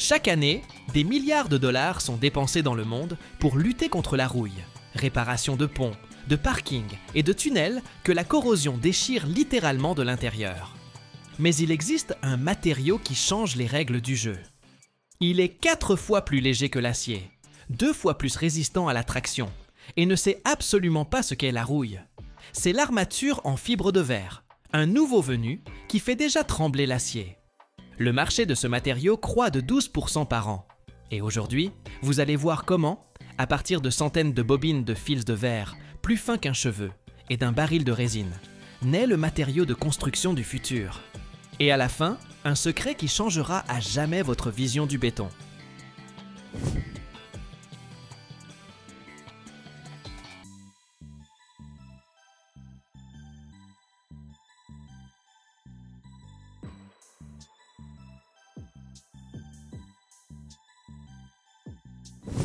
Chaque année, des milliards de dollars sont dépensés dans le monde pour lutter contre la rouille. Réparation de ponts, de parkings et de tunnels que la corrosion déchire littéralement de l'intérieur. Mais il existe un matériau qui change les règles du jeu. Il est 4 fois plus léger que l'acier, 2 fois plus résistant à la traction, et ne sait absolument pas ce qu'est la rouille. C'est l'armature en fibre de verre, un nouveau venu qui fait déjà trembler l'acier. Le marché de ce matériau croît de 12% par an. Et aujourd'hui, vous allez voir comment, à partir de centaines de bobines de fils de verre plus fins qu'un cheveu et d'un baril de résine, naît le matériau de construction du futur. Et à la fin, un secret qui changera à jamais votre vision du béton.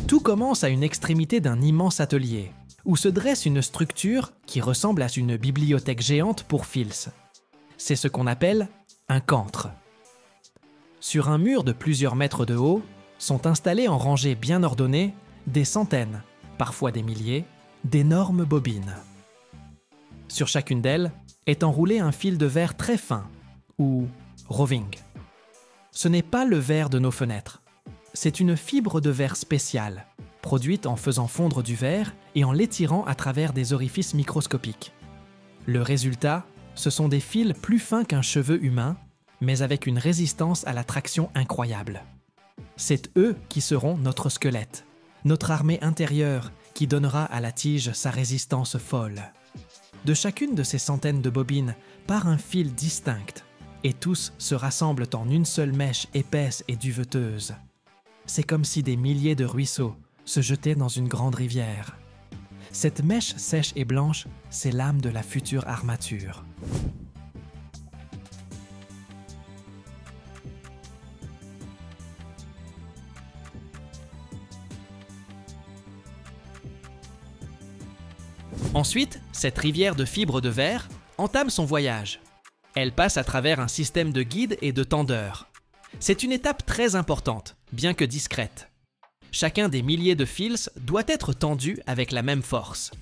Tout commence à une extrémité d'un immense atelier, où se dresse une structure qui ressemble à une bibliothèque géante pour fils. C'est ce qu'on appelle un cantre. Sur un mur de plusieurs mètres de haut, sont installées en rangées bien ordonnées des centaines, parfois des milliers, d'énormes bobines. Sur chacune d'elles est enroulé un fil de verre très fin, ou roving. Ce n'est pas le verre de nos fenêtres. C'est une fibre de verre spéciale, produite en faisant fondre du verre et en l'étirant à travers des orifices microscopiques. Le résultat, ce sont des fils plus fins qu'un cheveu humain, mais avec une résistance à la traction incroyable. C'est eux qui seront notre squelette, notre armée intérieure qui donnera à la tige sa résistance folle. De chacune de ces centaines de bobines part un fil distinct, et tous se rassemblent en une seule mèche épaisse et duveteuse. C'est comme si des milliers de ruisseaux se jetaient dans une grande rivière. Cette mèche sèche et blanche, c'est l'âme de la future armature. Ensuite, cette rivière de fibres de verre entame son voyage. Elle passe à travers un système de guides et de tendeurs. C'est une étape très importante, bien que discrète. Chacun des milliers de fils doit être tendu avec la même force.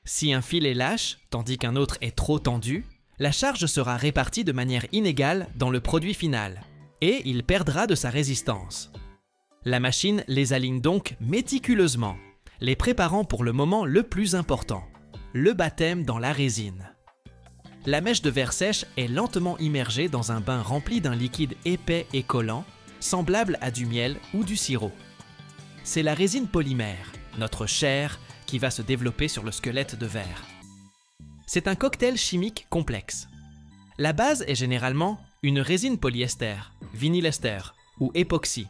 Si un fil est lâche, tandis qu'un autre est trop tendu, la charge sera répartie de manière inégale dans le produit final, et il perdra de sa résistance. La machine les aligne donc méticuleusement, les préparant pour le moment le plus important, le baptême dans la résine. La mèche de verre sèche est lentement immergée dans un bain rempli d'un liquide épais et collant, semblable à du miel ou du sirop. C'est la résine polymère, notre chair, qui va se développer sur le squelette de verre. C'est un cocktail chimique complexe. La base est généralement une résine polyester, vinylester ou époxy.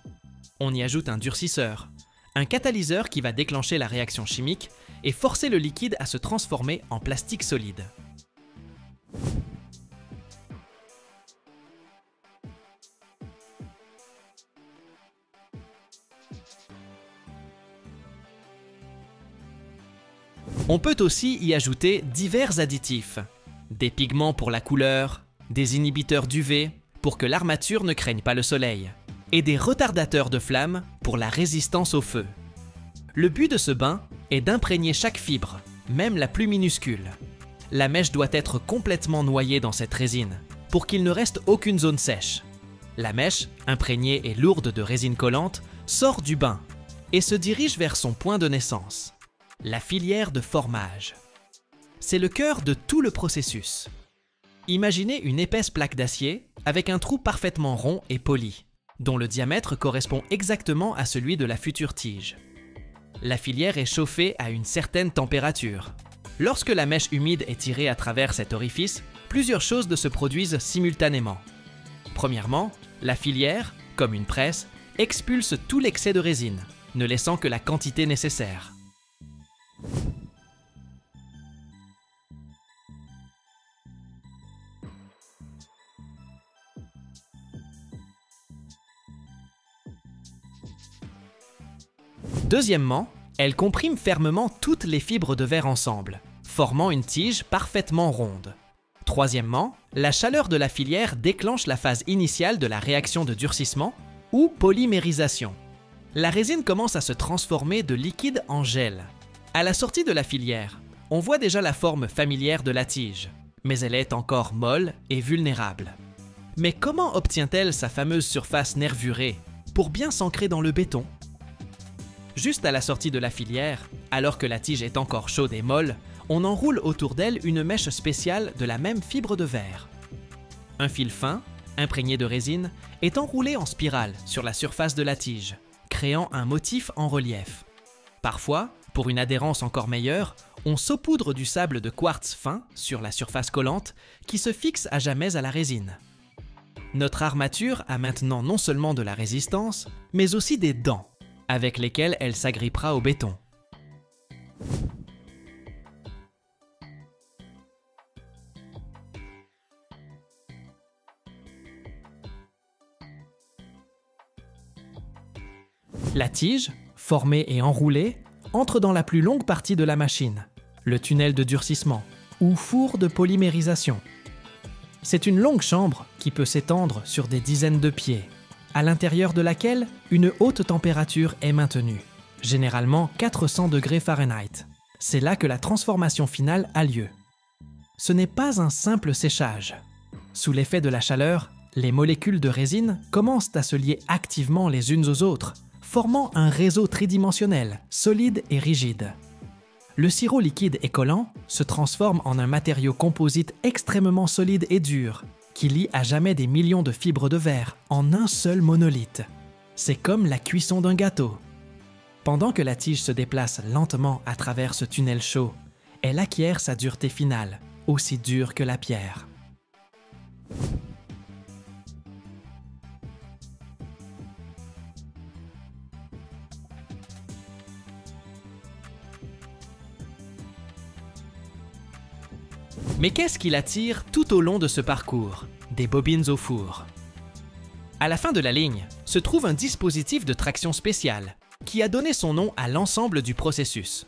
On y ajoute un durcisseur, un catalyseur qui va déclencher la réaction chimique et forcer le liquide à se transformer en plastique solide. On peut aussi y ajouter divers additifs, des pigments pour la couleur, des inhibiteurs d'UV pour que l'armature ne craigne pas le soleil, et des retardateurs de flamme pour la résistance au feu. Le but de ce bain est d'imprégner chaque fibre, même la plus minuscule. La mèche doit être complètement noyée dans cette résine, pour qu'il ne reste aucune zone sèche. La mèche, imprégnée et lourde de résine collante, sort du bain et se dirige vers son point de naissance, la filière de formage. C'est le cœur de tout le processus. Imaginez une épaisse plaque d'acier avec un trou parfaitement rond et poli, dont le diamètre correspond exactement à celui de la future tige. La filière est chauffée à une certaine température. Lorsque la mèche humide est tirée à travers cet orifice, plusieurs choses se produisent simultanément. Premièrement, la filière, comme une presse, expulse tout l'excès de résine, ne laissant que la quantité nécessaire. Deuxièmement, elle comprime fermement toutes les fibres de verre ensemble, formant une tige parfaitement ronde. Troisièmement, la chaleur de la filière déclenche la phase initiale de la réaction de durcissement, ou polymérisation. La résine commence à se transformer de liquide en gel. À la sortie de la filière, on voit déjà la forme familière de la tige, mais elle est encore molle et vulnérable. Mais comment obtient-elle sa fameuse surface nervurée pour bien s'ancrer dans le béton? Juste à la sortie de la filière, alors que la tige est encore chaude et molle, on enroule autour d'elle une mèche spéciale de la même fibre de verre. Un fil fin, imprégné de résine, est enroulé en spirale sur la surface de la tige, créant un motif en relief. Parfois, pour une adhérence encore meilleure, on saupoudre du sable de quartz fin sur la surface collante qui se fixe à jamais à la résine. Notre armature a maintenant non seulement de la résistance, mais aussi des dents, avec lesquelles elle s'agrippera au béton. La tige, formée et enroulée, entre dans la plus longue partie de la machine, le tunnel de durcissement, ou four de polymérisation. C'est une longue chambre qui peut s'étendre sur des dizaines de pieds, à l'intérieur de laquelle une haute température est maintenue, généralement 400 degrés Fahrenheit. C'est là que la transformation finale a lieu. Ce n'est pas un simple séchage. Sous l'effet de la chaleur, les molécules de résine commencent à se lier activement les unes aux autres, formant un réseau tridimensionnel, solide et rigide. Le sirop liquide et collant se transforme en un matériau composite extrêmement solide et dur, qui lie à jamais des millions de fibres de verre en un seul monolithe. C'est comme la cuisson d'un gâteau. Pendant que la tige se déplace lentement à travers ce tunnel chaud, elle acquiert sa dureté finale, aussi dure que la pierre. Mais qu'est-ce qui l'attire tout au long de ce parcours? Des bobines au four. À la fin de la ligne se trouve un dispositif de traction spéciale qui a donné son nom à l'ensemble du processus.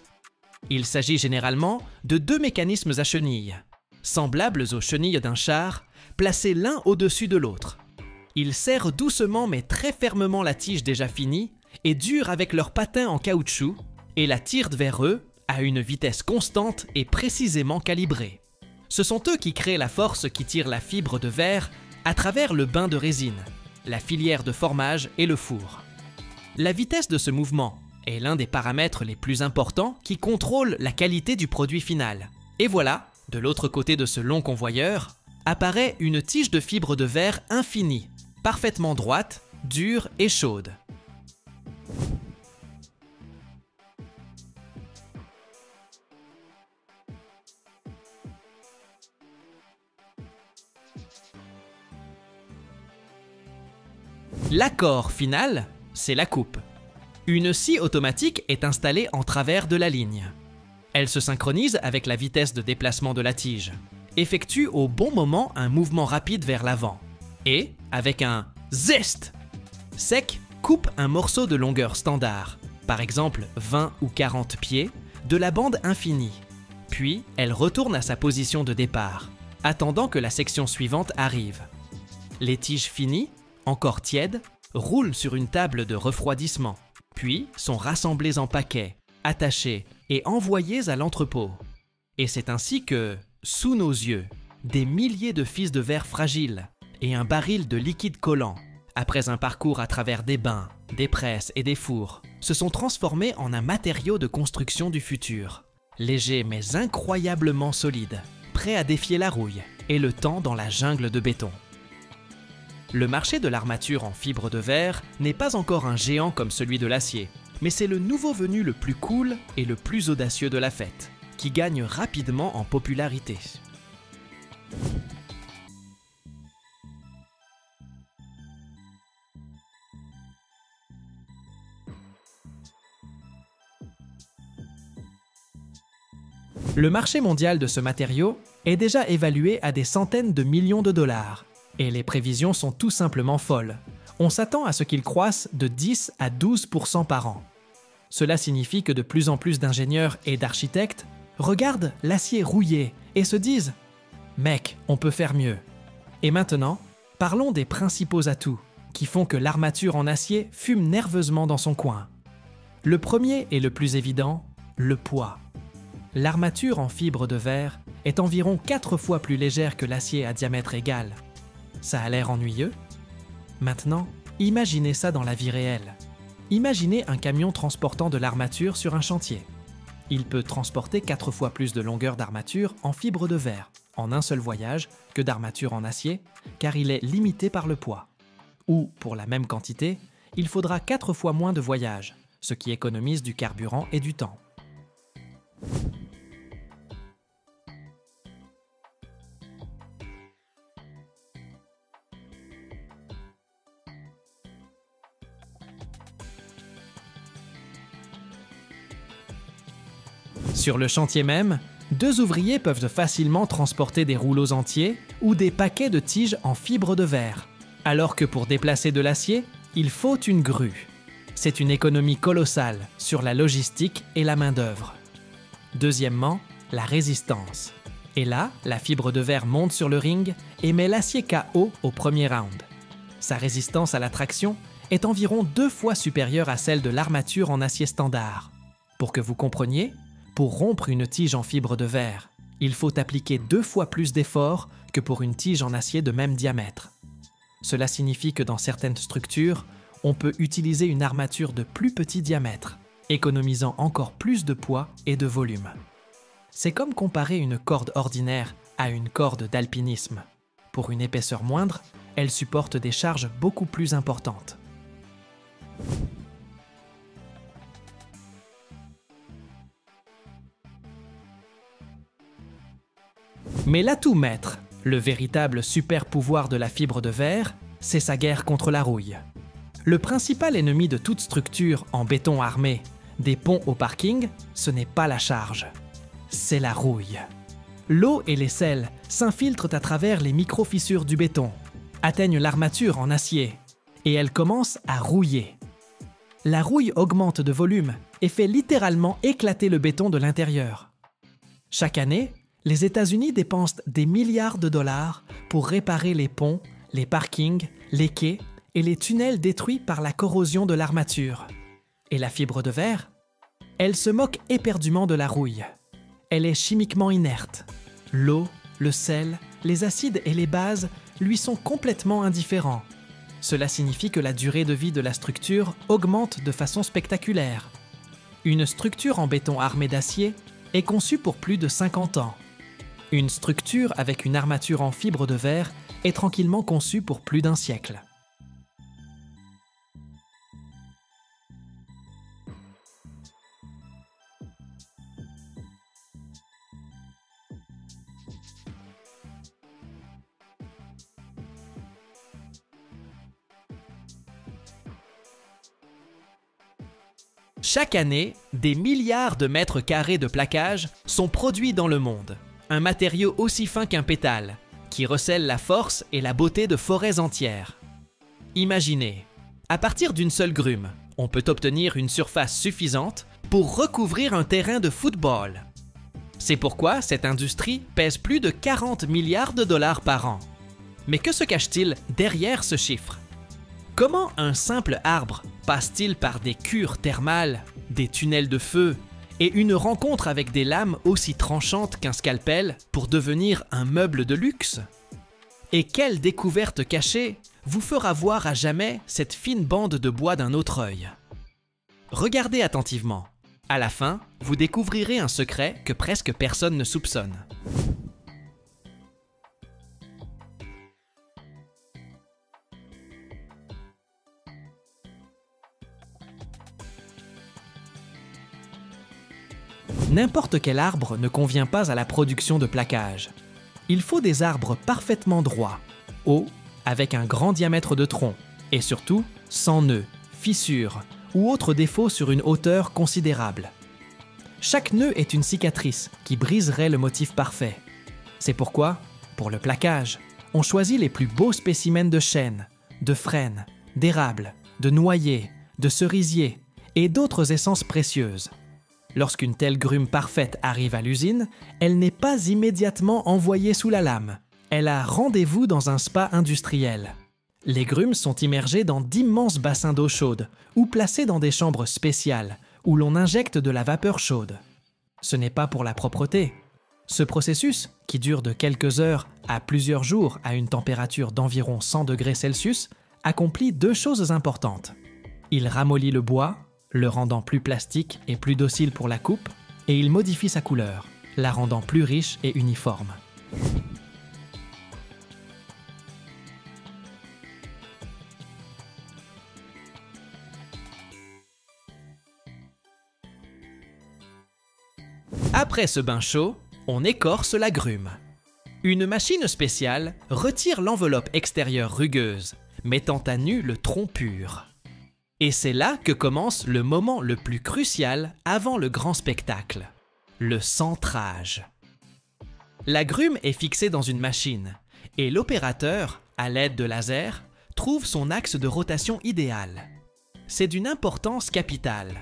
Il s'agit généralement de deux mécanismes à chenilles, semblables aux chenilles d'un char, placés l'un au-dessus de l'autre. Ils serrent doucement mais très fermement la tige déjà finie et durent avec leurs patins en caoutchouc et la tirent vers eux à une vitesse constante et précisément calibrée. Ce sont eux qui créent la force qui tire la fibre de verre à travers le bain de résine, la filière de formage et le four. La vitesse de ce mouvement est l'un des paramètres les plus importants qui contrôlent la qualité du produit final. Et voilà, de l'autre côté de ce long convoyeur, apparaît une tige de fibre de verre infinie, parfaitement droite, dure et chaude. L'accord final, c'est la coupe. Une scie automatique est installée en travers de la ligne. Elle se synchronise avec la vitesse de déplacement de la tige, effectue au bon moment un mouvement rapide vers l'avant et, avec un zest sec, coupe un morceau de longueur standard, par exemple 20 ou 40 pieds, de la bande infinie. Puis, elle retourne à sa position de départ, attendant que la section suivante arrive. Les tiges finies, encore tièdes, roulent sur une table de refroidissement, puis sont rassemblées en paquets, attachées et envoyées à l'entrepôt. Et c'est ainsi que, sous nos yeux, des milliers de fils de verre fragiles et un baril de liquide collant, après un parcours à travers des bains, des presses et des fours, se sont transformés en un matériau de construction du futur, léger mais incroyablement solide, prêt à défier la rouille et le temps dans la jungle de béton. Le marché de l'armature en fibre de verre n'est pas encore un géant comme celui de l'acier, mais c'est le nouveau venu le plus cool et le plus audacieux de la fête, qui gagne rapidement en popularité. Le marché mondial de ce matériau est déjà évalué à des centaines de millions de dollars. Et les prévisions sont tout simplement folles. On s'attend à ce qu'il croisse de 10 à 12% par an. Cela signifie que de plus en plus d'ingénieurs et d'architectes regardent l'acier rouillé et se disent « Mec, on peut faire mieux ». Et maintenant, parlons des principaux atouts qui font que l'armature en acier fume nerveusement dans son coin. Le premier et le plus évident, le poids. L'armature en fibre de verre est environ 4 fois plus légère que l'acier à diamètre égal. Ça a l'air ennuyeux? Maintenant, imaginez ça dans la vie réelle. Imaginez un camion transportant de l'armature sur un chantier. Il peut transporter 4 fois plus de longueur d'armature en fibre de verre, en un seul voyage, que d'armature en acier, car il est limité par le poids. Ou, pour la même quantité, il faudra 4 fois moins de voyages, ce qui économise du carburant et du temps. Sur le chantier même, 2 ouvriers peuvent facilement transporter des rouleaux entiers ou des paquets de tiges en fibre de verre, alors que pour déplacer de l'acier, il faut une grue. C'est une économie colossale sur la logistique et la main-d'œuvre. Deuxièmement, la résistance. Et là, la fibre de verre monte sur le ring et met l'acier KO au premier round. Sa résistance à la traction est environ 2 fois supérieure à celle de l'armature en acier standard. Pour que vous compreniez, pour rompre une tige en fibre de verre, il faut appliquer 2 fois plus d'efforts que pour une tige en acier de même diamètre. Cela signifie que dans certaines structures, on peut utiliser une armature de plus petit diamètre, économisant encore plus de poids et de volume. C'est comme comparer une corde ordinaire à une corde d'alpinisme. Pour une épaisseur moindre, elle supporte des charges beaucoup plus importantes. Mais l'atout maître, le véritable super pouvoir de la fibre de verre, c'est sa guerre contre la rouille. Le principal ennemi de toute structure en béton armé, des ponts au parking, ce n'est pas la charge, c'est la rouille. L'eau et les sels s'infiltrent à travers les micro-fissures du béton, atteignent l'armature en acier, et elle commence à rouiller. La rouille augmente de volume et fait littéralement éclater le béton de l'intérieur. Chaque année, les États-Unis dépensent des milliards de dollars pour réparer les ponts, les parkings, les quais et les tunnels détruits par la corrosion de l'armature. Et la fibre de verre? Elle se moque éperdument de la rouille. Elle est chimiquement inerte. L'eau, le sel, les acides et les bases lui sont complètement indifférents. Cela signifie que la durée de vie de la structure augmente de façon spectaculaire. Une structure en béton armé d'acier est conçue pour plus de 50 ans. Une structure avec une armature en fibre de verre est tranquillement conçue pour plus d'1 siècle. Chaque année, des milliards de mètres carrés de plaquage sont produits dans le monde. Un matériau aussi fin qu'un pétale, qui recèle la force et la beauté de forêts entières. Imaginez, à partir d'une seule grume, on peut obtenir une surface suffisante pour recouvrir un terrain de football. C'est pourquoi cette industrie pèse plus de 40 milliards de dollars par an. Mais que se cache-t-il derrière ce chiffre? Comment un simple arbre passe-t-il par des cures thermales, des tunnels de feu et une rencontre avec des lames aussi tranchantes qu'un scalpel pour devenir un meuble de luxe? Et quelle découverte cachée vous fera voir à jamais cette fine bande de bois d'un autre œil? Regardez attentivement. À la fin, vous découvrirez un secret que presque personne ne soupçonne. N'importe quel arbre ne convient pas à la production de plaquage. Il faut des arbres parfaitement droits, hauts, avec un grand diamètre de tronc, et surtout sans nœuds, fissures ou autres défauts sur une hauteur considérable. Chaque nœud est une cicatrice qui briserait le motif parfait. C'est pourquoi, pour le plaquage, on choisit les plus beaux spécimens de chêne, de frêne, d'érable, de noyer, de cerisier et d'autres essences précieuses. Lorsqu'une telle grume parfaite arrive à l'usine, elle n'est pas immédiatement envoyée sous la lame. Elle a rendez-vous dans un spa industriel. Les grumes sont immergées dans d'immenses bassins d'eau chaude ou placées dans des chambres spéciales où l'on injecte de la vapeur chaude. Ce n'est pas pour la propreté. Ce processus, qui dure de quelques heures à plusieurs jours à une température d'environ 100 degrés Celsius, accomplit deux choses importantes. Il ramollit le bois, le rendant plus plastique et plus docile pour la coupe, et il modifie sa couleur, la rendant plus riche et uniforme. Après ce bain chaud, on écorce la grume. Une machine spéciale retire l'enveloppe extérieure rugueuse, mettant à nu le tronc pur. Et c'est là que commence le moment le plus crucial avant le grand spectacle, le centrage. La grume est fixée dans une machine et l'opérateur, à l'aide de laser, trouve son axe de rotation idéal. C'est d'une importance capitale.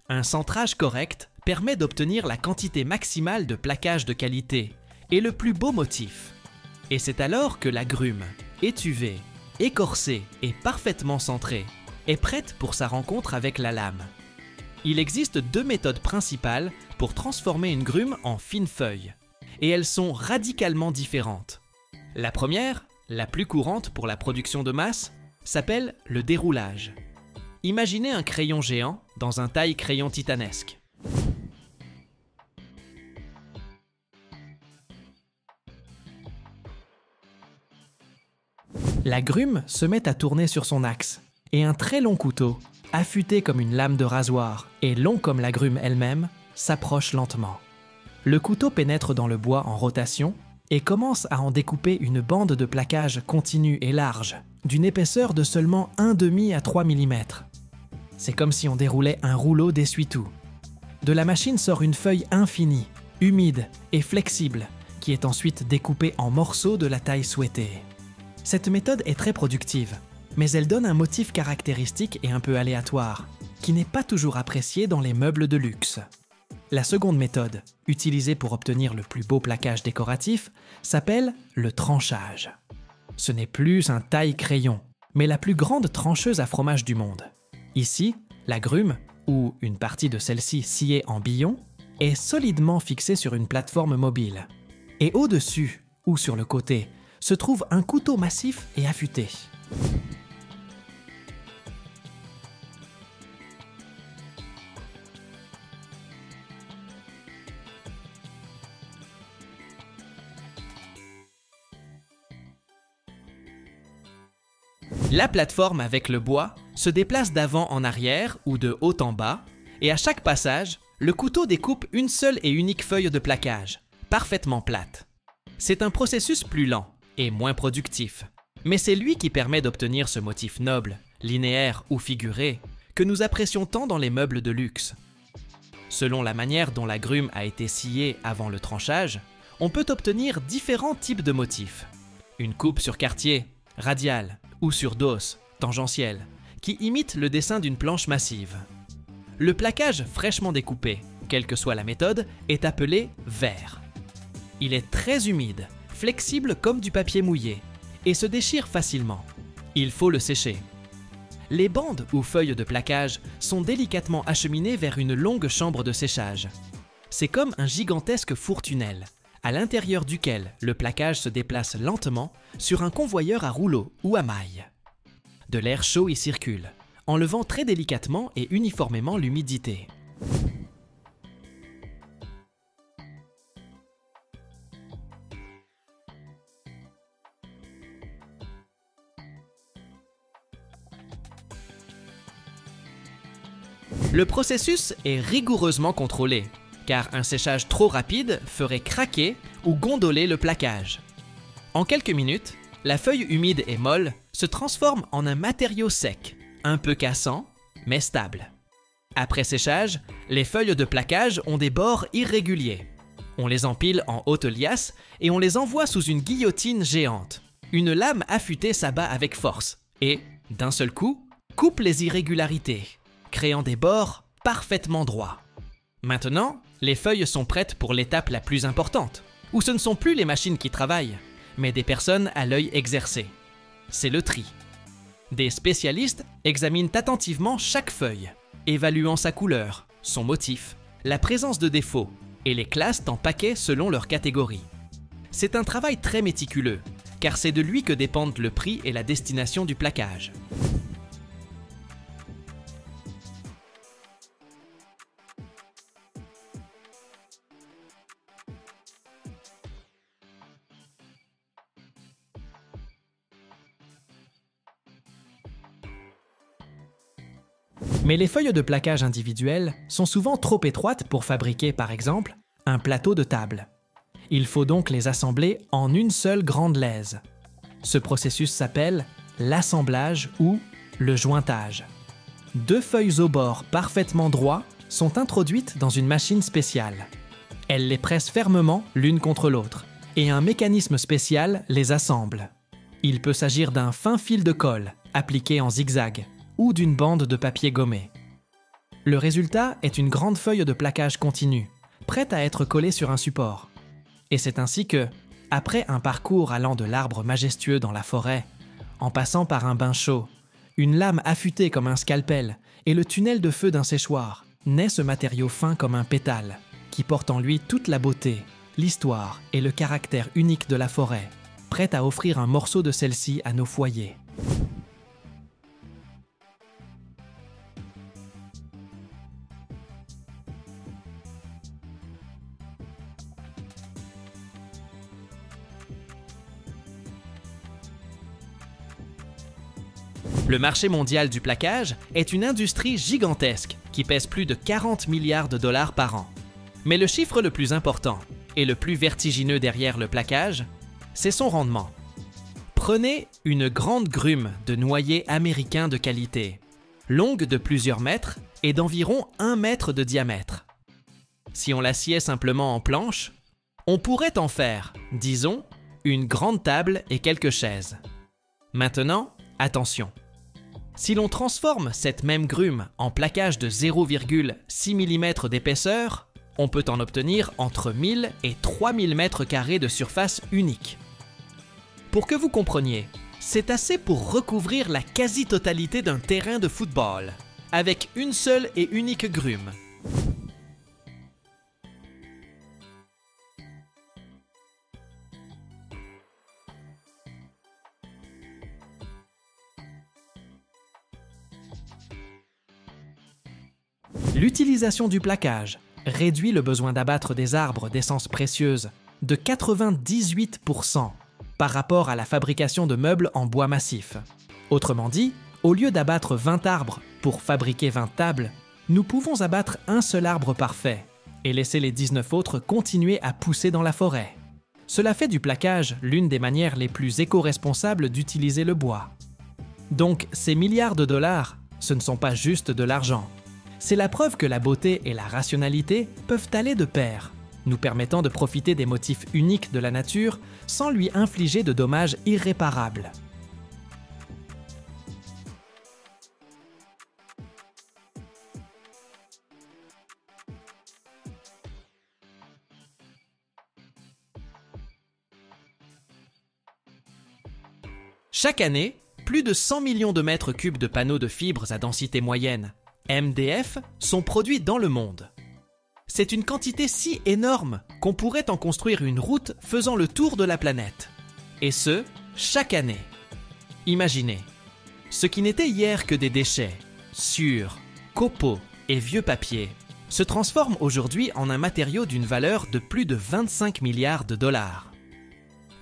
Un centrage correct permet d'obtenir la quantité maximale de plaquage de qualité et le plus beau motif. Et c'est alors que la grume, étuvée, écorcée et parfaitement centrée, est prête pour sa rencontre avec la lame. Il existe deux méthodes principales pour transformer une grume en fine feuille, et elles sont radicalement différentes. La première, la plus courante pour la production de masse, s'appelle le déroulage. Imaginez un crayon géant dans un taille-crayon titanesque. La grume se met à tourner sur son axe, et un très long couteau, affûté comme une lame de rasoir et long comme la grume elle-même, s'approche lentement. Le couteau pénètre dans le bois en rotation et commence à en découper une bande de plaquage continue et large, d'une épaisseur de seulement 1,5 à 3 mm. C'est comme si on déroulait un rouleau d'essuie-tout. De la machine sort une feuille infinie, humide et flexible, qui est ensuite découpée en morceaux de la taille souhaitée. Cette méthode est très productive, mais elle donne un motif caractéristique et un peu aléatoire, qui n'est pas toujours apprécié dans les meubles de luxe. La seconde méthode, utilisée pour obtenir le plus beau plaquage décoratif, s'appelle le tranchage. Ce n'est plus un taille-crayon, mais la plus grande trancheuse à fromage du monde. Ici, la grume, ou une partie de celle-ci sciée en billon, est solidement fixée sur une plateforme mobile. Et au-dessus, ou sur le côté, se trouve un couteau massif et affûté. La plateforme avec le bois se déplace d'avant en arrière ou de haut en bas, et à chaque passage, le couteau découpe une seule et unique feuille de plaquage, parfaitement plate. C'est un processus plus lent et moins productif, mais c'est lui qui permet d'obtenir ce motif noble, linéaire ou figuré, que nous apprécions tant dans les meubles de luxe. Selon la manière dont la grume a été sciée avant le tranchage, on peut obtenir différents types de motifs. Une coupe sur quartier, radiale, ou sur dos, tangentielle, qui imite le dessin d'une planche massive. Le plaquage fraîchement découpé, quelle que soit la méthode, est appelé verre. Il est très humide, flexible comme du papier mouillé, et se déchire facilement. Il faut le sécher. Les bandes ou feuilles de plaquage sont délicatement acheminées vers une longue chambre de séchage. C'est comme un gigantesque four-tunnel, à l'intérieur duquel le plaquage se déplace lentement sur un convoyeur à rouleau ou à maille. De l'air chaud y circule, enlevant très délicatement et uniformément l'humidité. Le processus est rigoureusement contrôlé, car un séchage trop rapide ferait craquer ou gondoler le plaquage. En quelques minutes, la feuille humide et molle se transforme en un matériau sec, un peu cassant, mais stable. Après séchage, les feuilles de plaquage ont des bords irréguliers. On les empile en haute liasse et on les envoie sous une guillotine géante. Une lame affûtée s'abat avec force et, d'un seul coup, coupe les irrégularités, créant des bords parfaitement droits. Maintenant, les feuilles sont prêtes pour l'étape la plus importante, où ce ne sont plus les machines qui travaillent, mais des personnes à l'œil exercé. C'est le tri. Des spécialistes examinent attentivement chaque feuille, évaluant sa couleur, son motif, la présence de défauts, et les classent en paquets selon leur catégorie. C'est un travail très méticuleux, car c'est de lui que dépendent le prix et la destination du plaquage. Mais les feuilles de plaquage individuelles sont souvent trop étroites pour fabriquer, par exemple, un plateau de table. Il faut donc les assembler en une seule grande laise. Ce processus s'appelle l'assemblage ou le jointage. 2 feuilles au bord parfaitement droits sont introduites dans une machine spéciale. Elle les presse fermement l'une contre l'autre et un mécanisme spécial les assemble. Il peut s'agir d'un fin fil de colle appliqué en zigzag ou d'une bande de papier gommé. Le résultat est une grande feuille de plaquage continue, prête à être collée sur un support. Et c'est ainsi que, après un parcours allant de l'arbre majestueux dans la forêt, en passant par un bain chaud, une lame affûtée comme un scalpel et le tunnel de feu d'un séchoir, naît ce matériau fin comme un pétale, qui porte en lui toute la beauté, l'histoire et le caractère unique de la forêt, prête à offrir un morceau de celle-ci à nos foyers. Le marché mondial du plaquage est une industrie gigantesque qui pèse plus de 40 milliards de dollars par an. Mais le chiffre le plus important et le plus vertigineux derrière le plaquage, c'est son rendement. Prenez une grande grume de noyer américain de qualité, longue de plusieurs mètres et d'environ 1 mètre de diamètre. Si on l'assied simplement en planche, on pourrait en faire, disons, une grande table et quelques chaises. Maintenant, attention. Si l'on transforme cette même grume en plaquage de 0,6 mm d'épaisseur, on peut en obtenir entre 1000 et 3000 mètres carrés de surface unique. Pour que vous compreniez, c'est assez pour recouvrir la quasi-totalité d'un terrain de football, avec une seule et unique grume. L'utilisation du plaquage réduit le besoin d'abattre des arbres d'essence précieuse de 98% par rapport à la fabrication de meubles en bois massif. Autrement dit, au lieu d'abattre 20 arbres pour fabriquer 20 tables, nous pouvons abattre un seul arbre parfait et laisser les 19 autres continuer à pousser dans la forêt. Cela fait du plaquage l'une des manières les plus éco-responsables d'utiliser le bois. Donc, ces milliards de dollars, ce ne sont pas juste de l'argent. C'est la preuve que la beauté et la rationalité peuvent aller de pair, nous permettant de profiter des motifs uniques de la nature sans lui infliger de dommages irréparables. Chaque année, plus de 100 millions de mètres cubes de panneaux de fibres à densité moyenne, MDF, sont produits dans le monde. C'est une quantité si énorme qu'on pourrait en construire une route faisant le tour de la planète. Et ce, chaque année. Imaginez, ce qui n'était hier que des déchets, sciures, copeaux et vieux papiers, se transforme aujourd'hui en un matériau d'une valeur de plus de 25 milliards de dollars.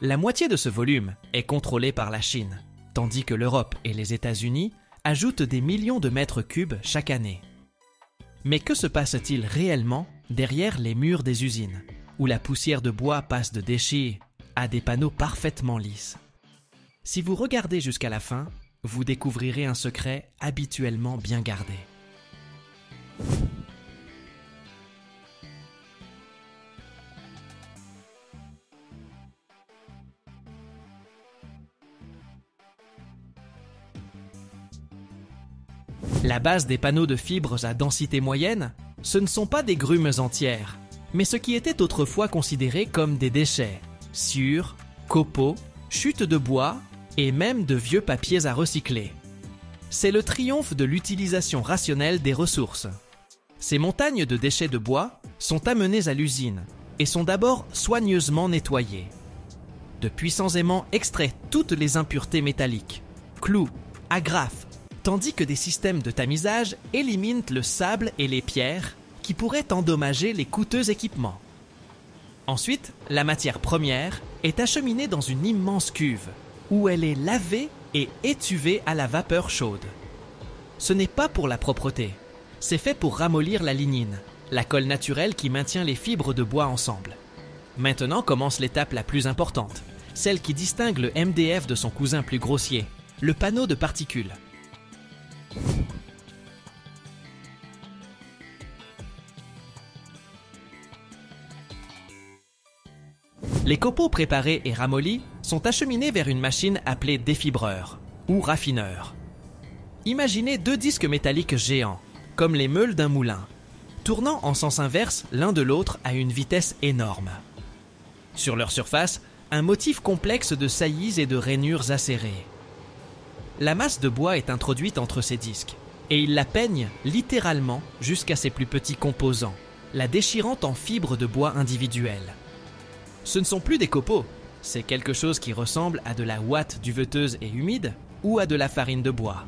La moitié de ce volume est contrôlé par la Chine, tandis que l'Europe et les États-Unis ajoutent des millions de mètres cubes chaque année. Mais que se passe-t-il réellement derrière les murs des usines, où la poussière de bois passe de déchets à des panneaux parfaitement lisses? Si vous regardez jusqu'à la fin, vous découvrirez un secret habituellement bien gardé. La base des panneaux de fibres à densité moyenne, ce ne sont pas des grumes entières, mais ce qui était autrefois considéré comme des déchets, sciures, copeaux, chutes de bois et même de vieux papiers à recycler. C'est le triomphe de l'utilisation rationnelle des ressources. Ces montagnes de déchets de bois sont amenées à l'usine et sont d'abord soigneusement nettoyées. De puissants aimants extraient toutes les impuretés métalliques, clous, agrafes, tandis que des systèmes de tamisage éliminent le sable et les pierres qui pourraient endommager les coûteux équipements. Ensuite, la matière première est acheminée dans une immense cuve où elle est lavée et étuvée à la vapeur chaude. Ce n'est pas pour la propreté, c'est fait pour ramollir la lignine, la colle naturelle qui maintient les fibres de bois ensemble. Maintenant commence l'étape la plus importante, celle qui distingue le MDF de son cousin plus grossier, le panneau de particules. Les copeaux préparés et ramollis sont acheminés vers une machine appelée défibreur ou raffineur. Imaginez deux disques métalliques géants, comme les meules d'un moulin, tournant en sens inverse l'un de l'autre à une vitesse énorme. Sur leur surface, un motif complexe de saillies et de rainures acérées. La masse de bois est introduite entre ces disques, et ils la peignent littéralement jusqu'à ses plus petits composants, la déchirant en fibres de bois individuelles. Ce ne sont plus des copeaux, c'est quelque chose qui ressemble à de la ouate duveteuse et humide ou à de la farine de bois.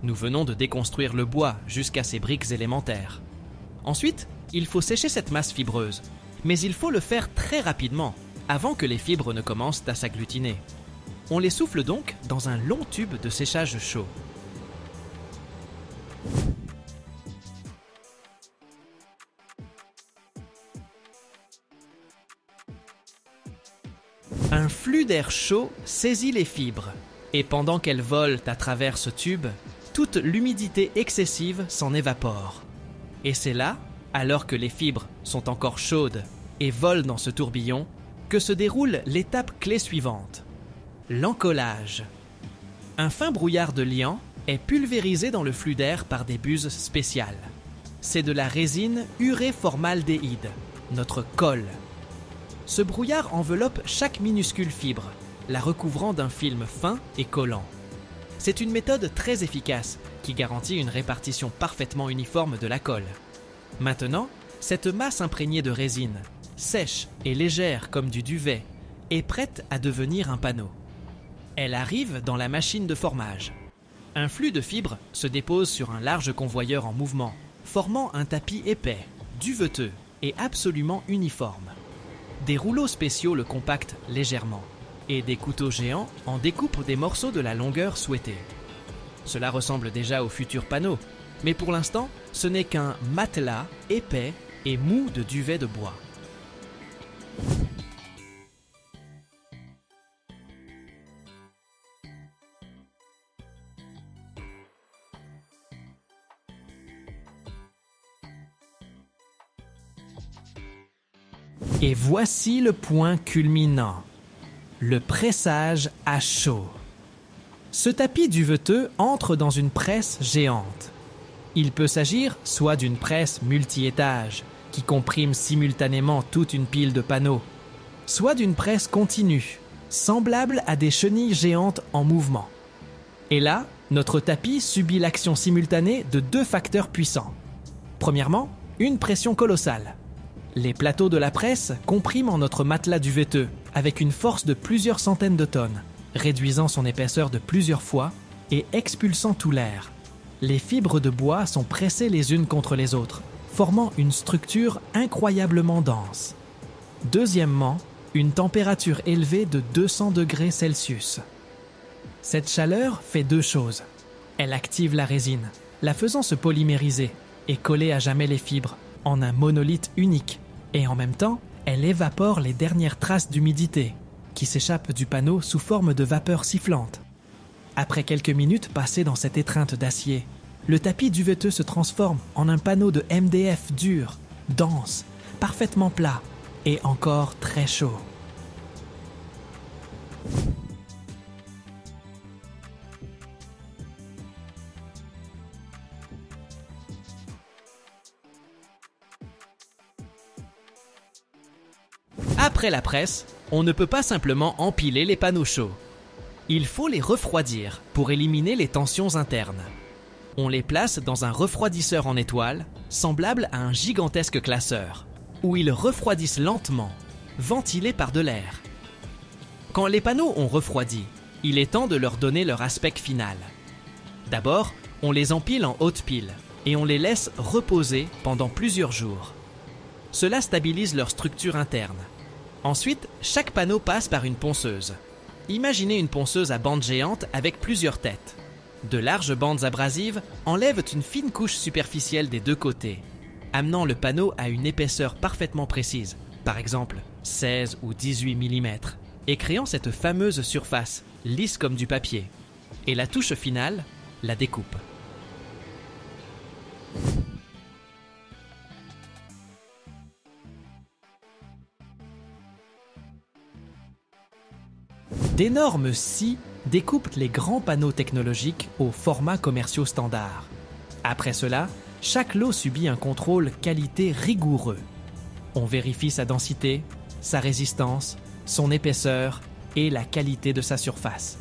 Nous venons de déconstruire le bois jusqu'à ses briques élémentaires. Ensuite, il faut sécher cette masse fibreuse, mais il faut le faire très rapidement, avant que les fibres ne commencent à s'agglutiner. On les souffle donc dans un long tube de séchage chaud. Un flux d'air chaud saisit les fibres, et pendant qu'elles volent à travers ce tube, toute l'humidité excessive s'en évapore. Et c'est là, alors que les fibres sont encore chaudes et volent dans ce tourbillon, que se déroule l'étape clé suivante, l'encollage. Un fin brouillard de liant est pulvérisé dans le flux d'air par des buses spéciales. C'est de la résine urée-formaldéhyde, notre colle. Ce brouillard enveloppe chaque minuscule fibre, la recouvrant d'un film fin et collant. C'est une méthode très efficace qui garantit une répartition parfaitement uniforme de la colle. Maintenant, cette masse imprégnée de résine, sèche et légère comme du duvet, est prête à devenir un panneau. Elle arrive dans la machine de formage. Un flux de fibres se dépose sur un large convoyeur en mouvement, formant un tapis épais, duveteux et absolument uniforme. Des rouleaux spéciaux le compactent légèrement, et des couteaux géants en découpent des morceaux de la longueur souhaitée. Cela ressemble déjà au futur panneau, mais pour l'instant, ce n'est qu'un matelas épais et mou de duvet de bois. Et voici le point culminant, le pressage à chaud. Ce tapis duveteux entre dans une presse géante. Il peut s'agir soit d'une presse multi-étages, qui comprime simultanément toute une pile de panneaux, soit d'une presse continue, semblable à des chenilles géantes en mouvement. Et là, notre tapis subit l'action simultanée de deux facteurs puissants. Premièrement, une pression colossale. Les plateaux de la presse compriment notre matelas duveteux avec une force de plusieurs centaines de tonnes, réduisant son épaisseur de plusieurs fois et expulsant tout l'air. Les fibres de bois sont pressées les unes contre les autres, formant une structure incroyablement dense. Deuxièmement, une température élevée de 200 degrés Celsius. Cette chaleur fait deux choses. Elle active la résine, la faisant se polymériser et coller à jamais les fibres en un monolithe unique. Et en même temps, elle évapore les dernières traces d'humidité qui s'échappent du panneau sous forme de vapeur sifflante. Après quelques minutes passées dans cette étreinte d'acier, le tapis duveteux se transforme en un panneau de MDF dur, dense, parfaitement plat et encore très chaud. Après la presse, on ne peut pas simplement empiler les panneaux chauds. Il faut les refroidir pour éliminer les tensions internes. On les place dans un refroidisseur en étoile, semblable à un gigantesque classeur, où ils refroidissent lentement, ventilés par de l'air. Quand les panneaux ont refroidi, il est temps de leur donner leur aspect final. D'abord, on les empile en haute pile et on les laisse reposer pendant plusieurs jours. Cela stabilise leur structure interne. Ensuite, chaque panneau passe par une ponceuse. Imaginez une ponceuse à bande géante avec plusieurs têtes. De larges bandes abrasives enlèvent une fine couche superficielle des deux côtés, amenant le panneau à une épaisseur parfaitement précise, par exemple 16 ou 18 mm, et créant cette fameuse surface, lisse comme du papier. Et la touche finale, la découpe. D'énormes scies découpent les grands panneaux technologiques aux formats commerciaux standards. Après cela, chaque lot subit un contrôle qualité rigoureux. On vérifie sa densité, sa résistance, son épaisseur et la qualité de sa surface.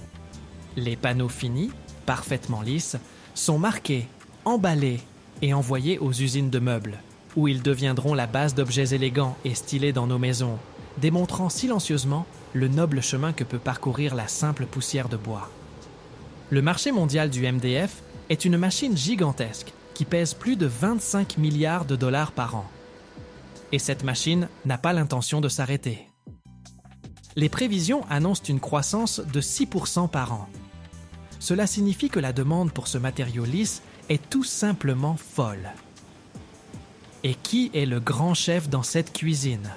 Les panneaux finis, parfaitement lisses, sont marqués, emballés et envoyés aux usines de meubles, où ils deviendront la base d'objets élégants et stylés dans nos maisons, démontrant silencieusement le noble chemin que peut parcourir la simple poussière de bois. Le marché mondial du MDF est une machine gigantesque qui pèse plus de 25 milliards de dollars par an. Et cette machine n'a pas l'intention de s'arrêter. Les prévisions annoncent une croissance de 6% par an. Cela signifie que la demande pour ce matériau lisse est tout simplement folle. Et qui est le grand chef dans cette cuisine ?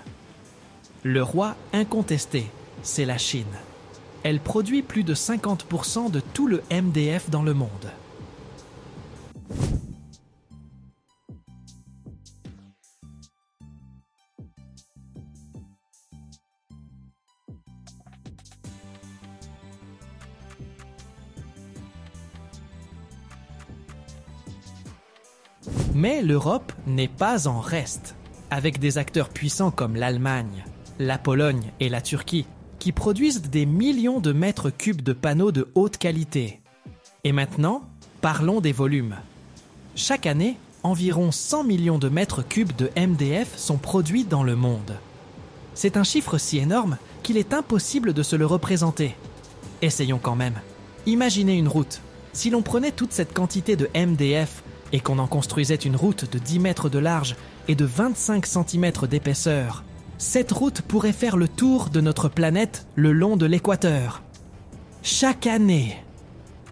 Le roi incontesté, c'est la Chine. Elle produit plus de 50% de tout le MDF dans le monde. Mais l'Europe n'est pas en reste, avec des acteurs puissants comme l'Allemagne, la Pologne et la Turquie, qui produisent des millions de mètres cubes de panneaux de haute qualité. Et maintenant, parlons des volumes. Chaque année, environ 100 millions de mètres cubes de MDF sont produits dans le monde. C'est un chiffre si énorme qu'il est impossible de se le représenter. Essayons quand même. Imaginez une route. Si l'on prenait toute cette quantité de MDF et qu'on en construisait une route de 10 mètres de large et de 25 cm d'épaisseur, cette route pourrait faire le tour de notre planète le long de l'équateur. Chaque année,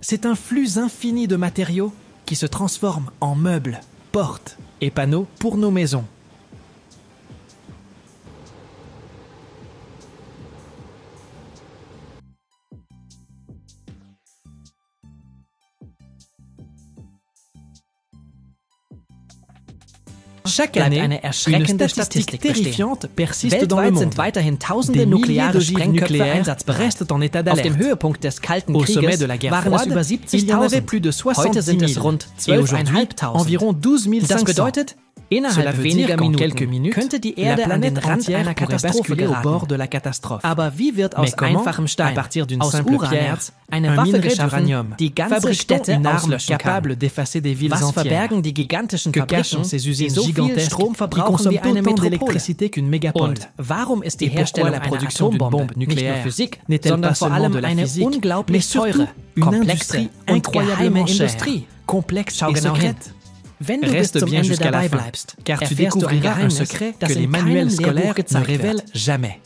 c'est un flux infini de matériaux qui se transforment en meubles, portes et panneaux pour nos maisons. Chaque année, une statistique terrifiante persiste dans le monde. Des milliers d'ogives nucléaires restent en état d'alerte. Au sommet de la guerre froide, il y en avait plus de 70 000. Et aujourd'hui, environ 12 500. Cela veut dire qu'en quelques minutes, la planète entière pourrait basculer au bord de la catastrophe. Mais comment, à partir d'une simple pierre, un minerai d'uranium, fabrique-t-on une arme capable d'effacer des villes entières? Que cachent ces usines gigantesques qui consomment autant d'électricité qu'une mégapole? Et pourquoi la production d'une bombe nucléaire n'est-elle pas seulement de la physique, mais surtout une industrie incroyablement chère, complexe et secrète? Reste bien jusqu'à la fin, car tu découvriras un secret que les manuels scolaires ne révèlent jamais.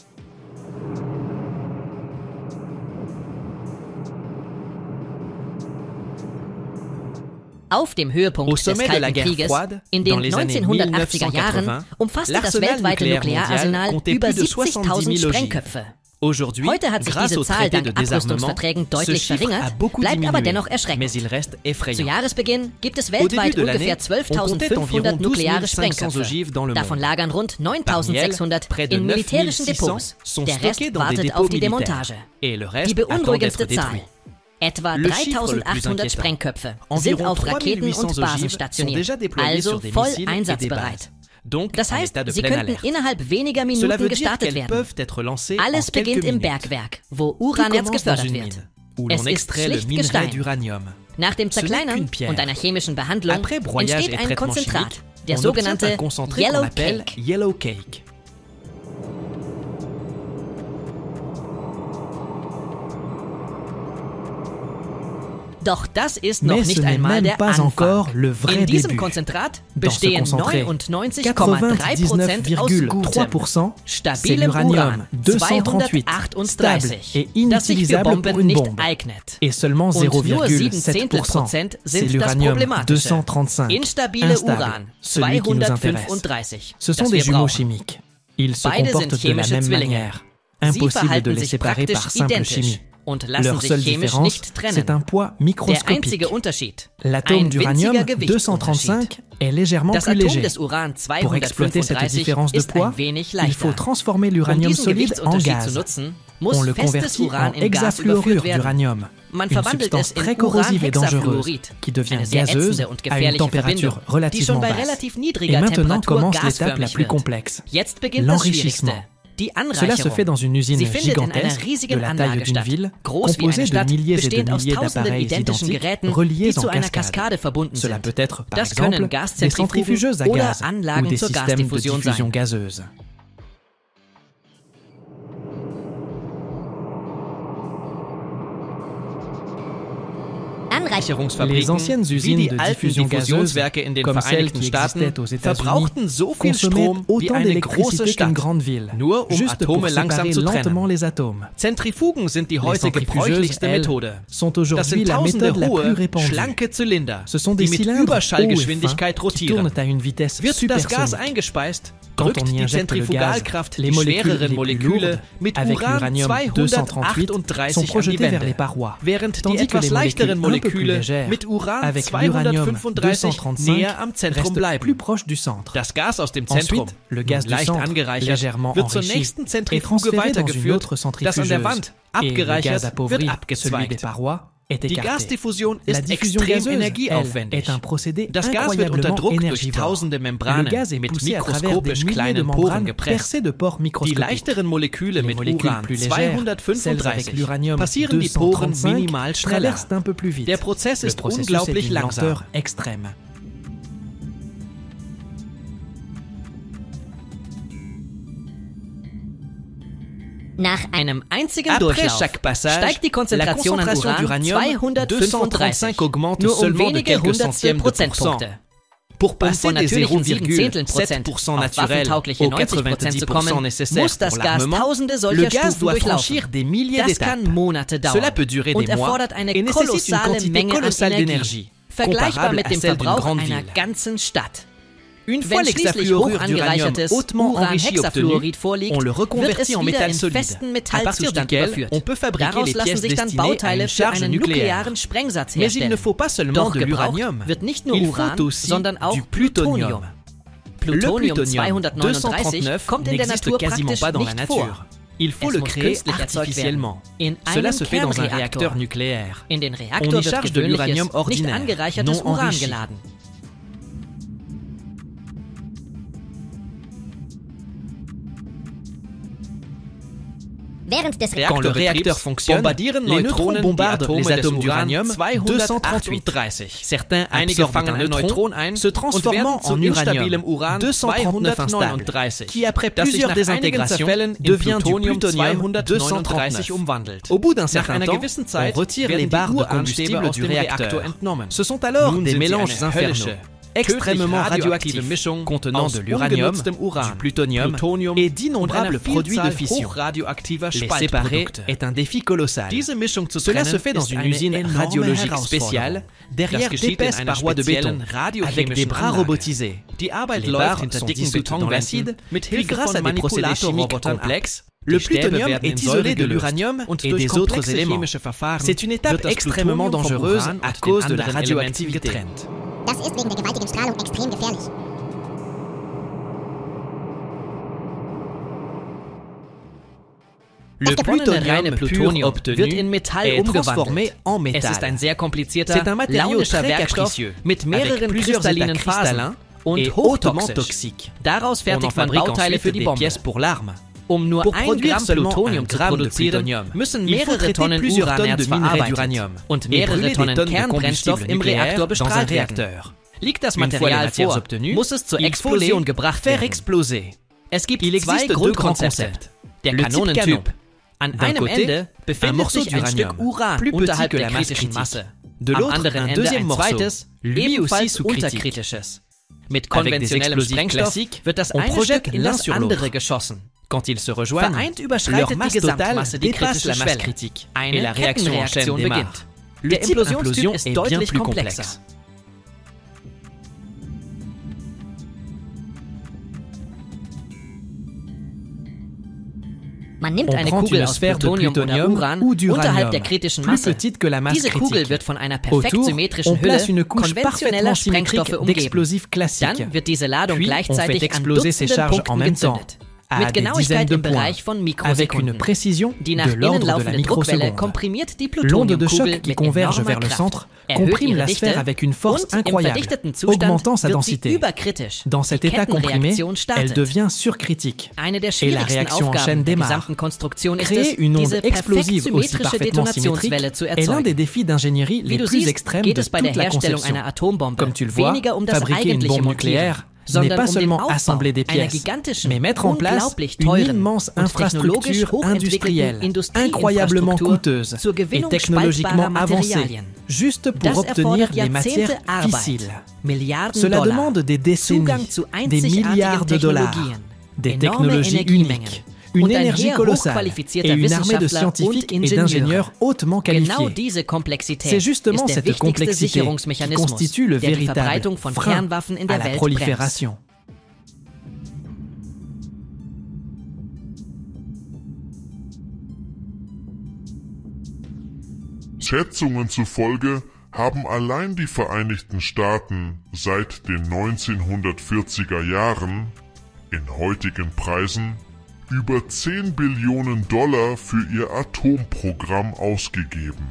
Au sommet de la guerre froide, dans les années 1980, l'arsenal nucléaire mondial comptait plus de 70 000 ogives. Aujourd'hui, grâce au traité de désarmement, ce chiffre a beaucoup diminué, mais il reste effrayant. Au début de l'année, on comptait environ 12 500 ogives dans le monde. Parmi elles, près de 9 600 sont stockées dans des dépôts militaires, et le reste attend d'être détruit. Le chiffre le plus inquiétant, environ 3 800 ogives sont déjà déployées sur des missiles et des bases. Donc, en état de pleine alerte. Cela veut dire qu'elles peuvent être lancées en quelques minutes. Tout commence dans une mine. où l'on extrait le minerai d'uranium. Nach dem Zerkleinern und einer chemischen Behandlung entsteht ein Konzentrat, der sogenannte Yellow Cake. Doch das ist noch nicht einmal der Anfang. In diesem Konzentrat bestehen 99,3% aus gutem, stabilem Uran 238, das sich für Bomben nicht eignet. Und nur 0,7% sind das Problematische, instabile Uran 235, Ce sont des jumeaux chimiques. Ils se comportent de la même manière. Impossible de les séparer par simple chimie. Leur seule différence, c'est un poids microscopique. L'atome d'uranium 235 est légèrement plus léger. Pour exploiter cette différence de poids, il faut transformer l'uranium solide en gaz. On le convertit en hexafluorure d'uranium, une substance très corrosive et dangereuse, qui devient gazeuse à une température relativement basse. Et maintenant commence l'étape la plus complexe, l'enrichissement. Cela se fait dans une usine gigantesque de la taille d'une ville, composée de milliers et de milliers d'appareils identiques reliés en cascade. Cela peut être, par exemple, des centrifugeuses à gaz ou des systèmes de diffusion gazeuse. Les anciennes usines de diffusion gazeuse, comme celles qui existaient aux États-Unis, consommaient autant d'électricité qu'une grande ville, juste pour séparer lentement les atomes. Les centrifugeuses, elles, sont aujourd'hui la méthode la plus répandue. Ce sont des cylindres hauts et fins qui tournent à une vitesse supersonique. Quand on y injecte le gaz, les molécules les plus lourdes, avec l'uranium 238, sont projetées vers les parois, tandis que les molécules un peu plus légères, avec l'uranium 235, restent plus proches du centre. Ensuite, le gaz du centre, légèrement enrichi, est transféré dans une autre centrifugeuse, et le gaz appauvri, celui des parois, est écarté. La diffusion gazeuse, elle, est un procédé incroyablement énergivore. Le gaz est poussé à travers des milliers de membranes percées de pores microscopiques. Les molécules plus légères, celles avec l'uranium 235, traversent un peu plus vite. Le processus est d'une lenteur extrême. Nach einem einzigen Durchlauf steigt die Konzentration an Uran 235 augmente nur seulement de quelques Hundertstel Prozentpunkte. Pour passer des 0,7% naturels aux 90% nécessaires pour l'armement, le gaz doit franchir des milliers d'étapes. Cela peut durer des mois et nécessite une quantité colossale d'énergie, comparable à celle d'une grande ville. Une fois l'hexafluorure d'uranium hautement enrichi obtenu, on le reconvertit en métal solide, à partir duquel on peut fabriquer les pièces destinées à une charge nucléaire. Mais il ne faut pas seulement de l'uranium, il faut aussi du plutonium. Le plutonium 239 n'existe quasiment pas dans la nature. Il faut le créer artificiellement. Cela se fait dans un réacteur nucléaire. On y charge de l'uranium ordinaire, non enrichi. Quand le réacteur fonctionne, les neutrons bombardent les atomes d'uranium 238. Certains absorbent un neutron, se transformant en uranium 239 instable, qui après plusieurs désintégrations devient du plutonium 239. Au bout d'un certain temps, on retire les barres de combustible du réacteur. Ce sont alors des mélanges infernaux, extrêmement radioactifs, contenant de l'uranium, du plutonium et d'innombrables produits de fission. Les séparer est un défi colossal. Cela se fait dans une usine radiologique spéciale, derrière d'épaisses parois de béton, avec des bras robotisés. Les barres sont dissoutes dans l'acide, puis grâce à des procédés chimiques complexes, le plutonium est isolé de l'uranium et des autres éléments. C'est une étape extrêmement dangereuse à cause de la radioactivité. Das ist wegen der gewaltigen Strahlung extrem gefährlich. Le plutonium pur obtenu est transformé en métal. C'est un matériau très capricieux, avec plusieurs états cristallins et hautement toxiques. On en fabrique ensuite des pièces pour l'arme. Pour produire seulement un gramme de plutonium, il faut traiter plusieurs tonnes de minerai d'uranium et brûler des tonnes de combustible nucléaire dans un réacteur. Une fois les matières obtenues, il faut les faire exploser. Il existe deux grands concepts. Le type canon. D'un côté, un morceau d'uranium, plus petit que la masse critique. De l'autre, un deuxième morceau, lui aussi sous-critique. Avec des explosifs classiques, on projette l'un sur l'autre. Quand ils se rejoignent, leur masse totale dépasse la masse critique et la réaction en chaîne démarre. Le type implosion est bien plus complexe. Man On prend une sphère de plutonium ou d'uranium, plus petite que la masse critique. Autour, on place une couche parfaitement symétrique d'explosifs classiques. Puis, on fait exploser ces charges en même temps, à des dizaines de points, avec une précision de l'ordre de la microseconde. L'onde de choc qui converge vers le centre comprime la sphère avec une force incroyable, augmentant sa densité. Dans cet état comprimé, elle devient surcritique et la réaction en chaîne démarre. Créer une onde explosive aussi parfaitement symétrique est l'un des défis d'ingénierie les plus extrêmes de toute la conception. Comme tu le vois, fabriquer une bombe nucléaire n'est pas seulement assembler des pièces, mais mettre en place une immense infrastructure industrielle, incroyablement coûteuse et technologiquement avancée, juste pour obtenir des matières fissiles. Cela demande des décennies, des milliards de dollars, des technologies uniques, une énergie colossale et une armée de scientifiques et d'ingénieurs hautement qualifiés. C'est justement cette complexité qui constitue le véritable frein à la prolifération. Schätzungen zufolge haben allein die Vereinigten Staaten seit den 1940er Jahren, in heutigen Preisen, über 10 Billionen Dollar für ihr Atomprogramm ausgegeben.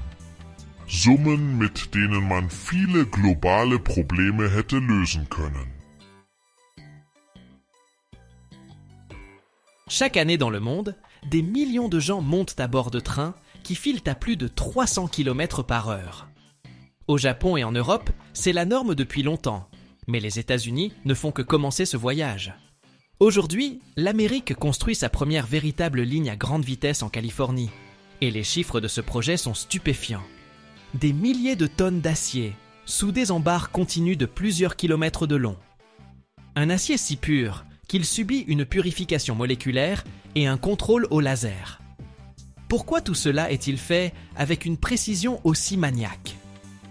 Summen, mit denen man viele globale Probleme hätte lösen können. Chaque année dans le monde, des millions de gens montent à bord de trains qui filent à plus de 300 km par heure. Au Japon et en Europe, c'est la norme depuis longtemps, mais les États-Unis ne font que commencer ce voyage. Aujourd'hui, l'Amérique construit sa première véritable ligne à grande vitesse en Californie. Et les chiffres de ce projet sont stupéfiants. Des milliers de tonnes d'acier, soudées en barres continues de plusieurs kilomètres de long. Un acier si pur qu'il subit une purification moléculaire et un contrôle au laser. Pourquoi tout cela est-il fait avec une précision aussi maniaque ?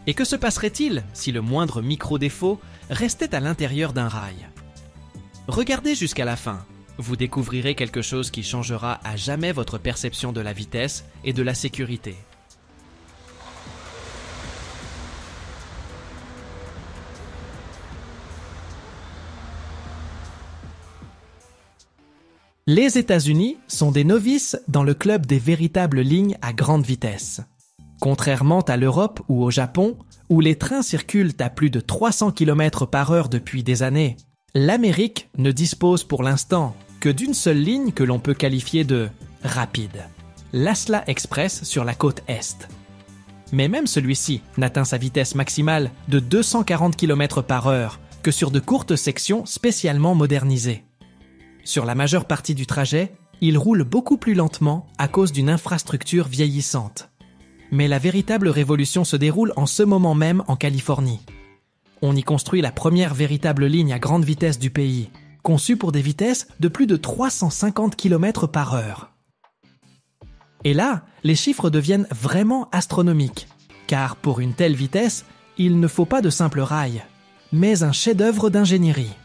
Et que se passerait-il si le moindre micro-défaut restait à l'intérieur d'un rail ? Regardez jusqu'à la fin, vous découvrirez quelque chose qui changera à jamais votre perception de la vitesse et de la sécurité. Les États-Unis sont des novices dans le club des véritables lignes à grande vitesse. Contrairement à l'Europe ou au Japon, où les trains circulent à plus de 300 km par heure depuis des années, l'Amérique ne dispose pour l'instant que d'une seule ligne que l'on peut qualifier de rapide, l'Asla Express sur la côte Est. Mais même celui-ci n'atteint sa vitesse maximale de 240 km par heure que sur de courtes sections spécialement modernisées. Sur la majeure partie du trajet, il roule beaucoup plus lentement à cause d'une infrastructure vieillissante. Mais la véritable révolution se déroule en ce moment même en Californie. On y construit la première véritable ligne à grande vitesse du pays, conçue pour des vitesses de plus de 350 km par heure. Et là, les chiffres deviennent vraiment astronomiques, car pour une telle vitesse, il ne faut pas de simples rails, mais un chef-d'œuvre d'ingénierie.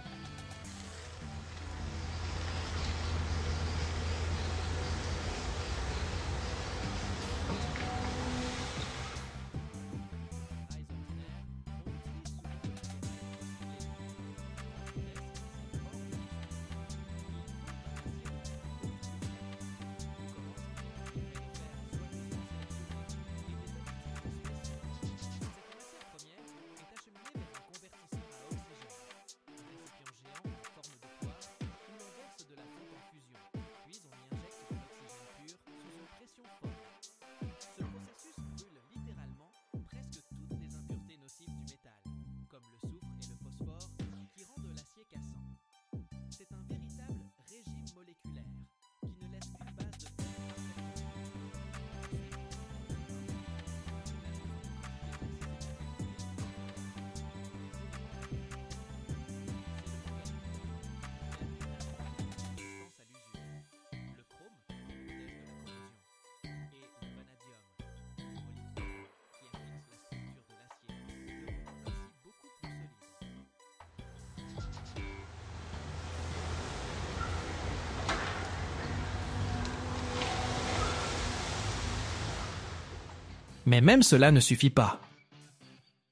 Mais même cela ne suffit pas.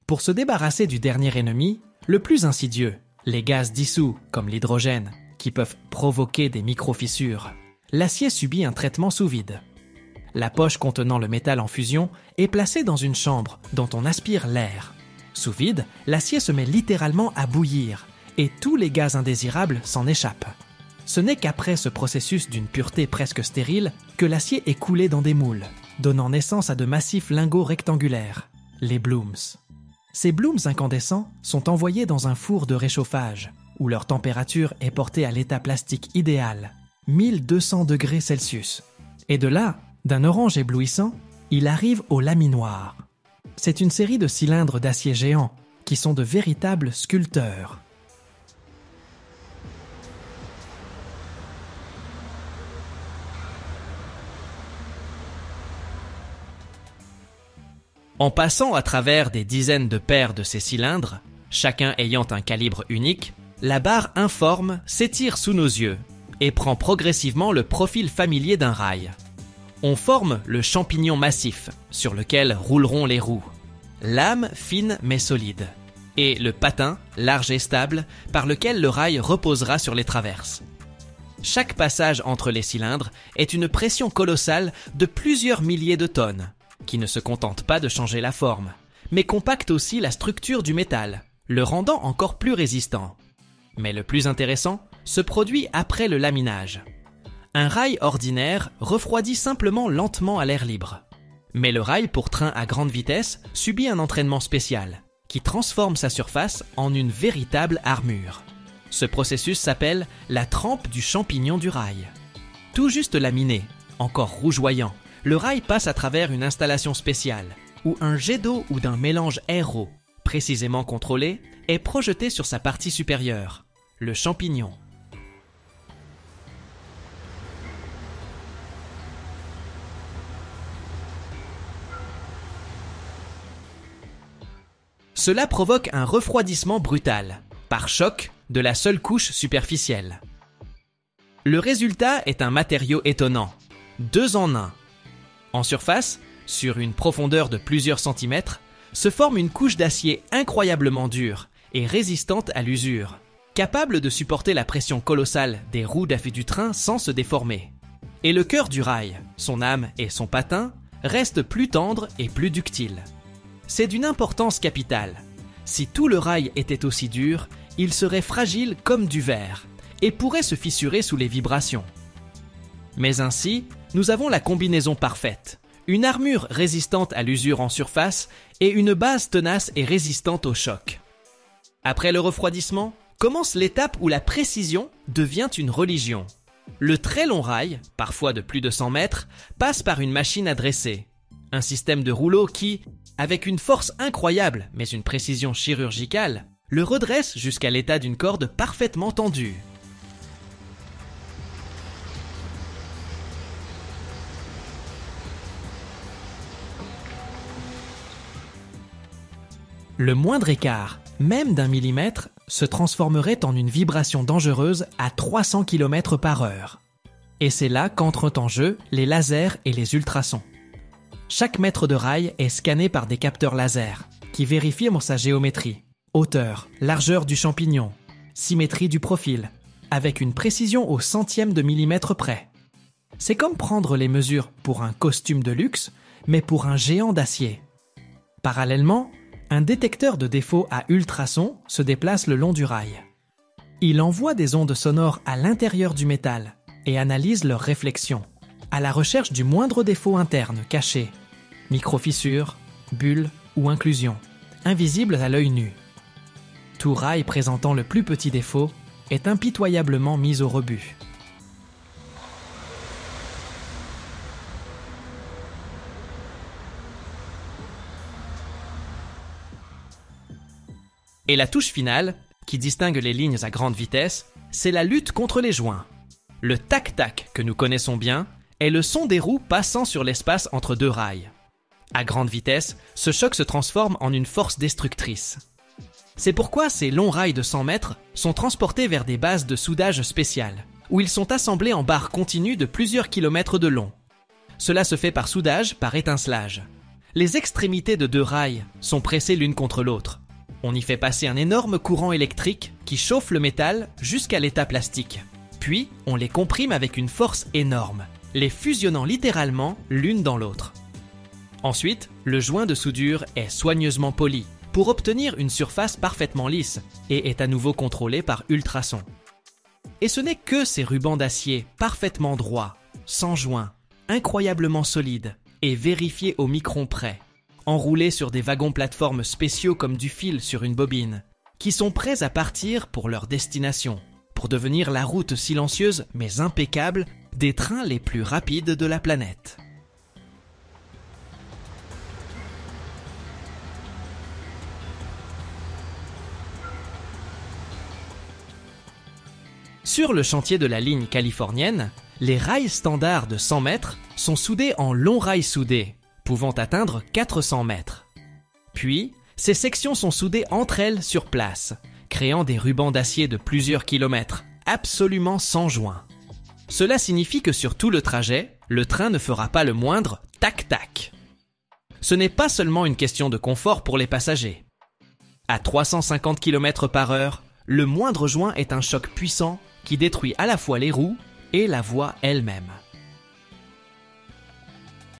Pour se débarrasser du dernier ennemi, le plus insidieux, les gaz dissous comme l'hydrogène, qui peuvent provoquer des micro-fissures, l'acier subit un traitement sous vide. La poche contenant le métal en fusion est placée dans une chambre dont on aspire l'air. Sous vide, l'acier se met littéralement à bouillir et tous les gaz indésirables s'en échappent. Ce n'est qu'après ce processus d'une pureté presque stérile que l'acier est coulé dans des moules, donnant naissance à de massifs lingots rectangulaires, les blooms. Ces blooms incandescents sont envoyés dans un four de réchauffage, où leur température est portée à l'état plastique idéal, 1200 degrés Celsius. Et de là, d'un orange éblouissant, il arrive au laminoir. C'est une série de cylindres d'acier géants qui sont de véritables sculpteurs. En passant à travers des dizaines de paires de ces cylindres, chacun ayant un calibre unique, la barre informe s'étire sous nos yeux et prend progressivement le profil familier d'un rail. On forme le champignon massif sur lequel rouleront les roues, lame fine mais solide, et le patin large et stable par lequel le rail reposera sur les traverses. Chaque passage entre les cylindres est une pression colossale de plusieurs milliers de tonnes, qui ne se contente pas de changer la forme, mais compacte aussi la structure du métal, le rendant encore plus résistant. Mais le plus intéressant se produit après le laminage. Un rail ordinaire refroidit simplement lentement à l'air libre. Mais le rail pour train à grande vitesse subit un entraînement spécial, qui transforme sa surface en une véritable armure. Ce processus s'appelle la trempe du champignon du rail. Tout juste laminé, encore rougeoyant, le rail passe à travers une installation spéciale, où un jet d'eau ou d'un mélange aéro, précisément contrôlé, est projeté sur sa partie supérieure, le champignon. Cela provoque un refroidissement brutal, par choc de la seule couche superficielle. Le résultat est un matériau étonnant, 2 en 1. En surface, sur une profondeur de plusieurs centimètres, se forme une couche d'acier incroyablement dure et résistante à l'usure, capable de supporter la pression colossale des roues d'affût du train sans se déformer. Et le cœur du rail, son âme et son patin, restent plus tendres et plus ductiles. C'est d'une importance capitale. Si tout le rail était aussi dur, il serait fragile comme du verre et pourrait se fissurer sous les vibrations. Mais ainsi, nous avons la combinaison parfaite. Une armure résistante à l'usure en surface et une base tenace et résistante au choc. Après le refroidissement, commence l'étape où la précision devient une religion. Le très long rail, parfois de plus de 100 mètres, passe par une machine à dresser. Un système de rouleau qui, avec une force incroyable mais une précision chirurgicale, le redresse jusqu'à l'état d'une corde parfaitement tendue. Le moindre écart, même d'1 millimètre, se transformerait en une vibration dangereuse à 300 km/h. Et c'est là qu'entrent en jeu les lasers et les ultrasons. Chaque mètre de rail est scanné par des capteurs laser qui vérifient sa géométrie, hauteur, largeur du champignon, symétrie du profil, avec une précision au centième de millimètre près. C'est comme prendre les mesures pour un costume de luxe, mais pour un géant d'acier. Parallèlement, un détecteur de défauts à ultrasons se déplace le long du rail. Il envoie des ondes sonores à l'intérieur du métal et analyse leur réflexion, à la recherche du moindre défaut interne caché, micro-fissure, bulle ou inclusion, invisible à l'œil nu. Tout rail présentant le plus petit défaut est impitoyablement mis au rebut. Et la touche finale, qui distingue les lignes à grande vitesse, c'est la lutte contre les joints. Le tac-tac que nous connaissons bien est le son des roues passant sur l'espace entre 2 rails. À grande vitesse, ce choc se transforme en une force destructrice. C'est pourquoi ces longs rails de 100 mètres sont transportés vers des bases de soudage spéciales, où ils sont assemblés en barres continues de plusieurs kilomètres de long. Cela se fait par soudage, par étincelage. Les extrémités de deux rails sont pressées l'une contre l'autre. On y fait passer un énorme courant électrique qui chauffe le métal jusqu'à l'état plastique. Puis, on les comprime avec une force énorme, les fusionnant littéralement l'une dans l'autre. Ensuite, le joint de soudure est soigneusement poli pour obtenir une surface parfaitement lisse et est à nouveau contrôlé par ultrasons. Et ce n'est que ces rubans d'acier parfaitement droits, sans joint, incroyablement solides et vérifiés au micron près, enroulés sur des wagons-plateformes spéciaux comme du fil sur une bobine, qui sont prêts à partir pour leur destination, pour devenir la route silencieuse mais impeccable des trains les plus rapides de la planète. Sur le chantier de la ligne californienne, les rails standards de 100 mètres sont soudés en longs rails soudés, pouvant atteindre 400 mètres. Puis, ces sections sont soudées entre elles sur place, créant des rubans d'acier de plusieurs kilomètres, absolument sans joint. Cela signifie que sur tout le trajet, le train ne fera pas le moindre tac-tac. Ce n'est pas seulement une question de confort pour les passagers. À 350 km/h, le moindre joint est un choc puissant qui détruit à la fois les roues et la voie elle-même.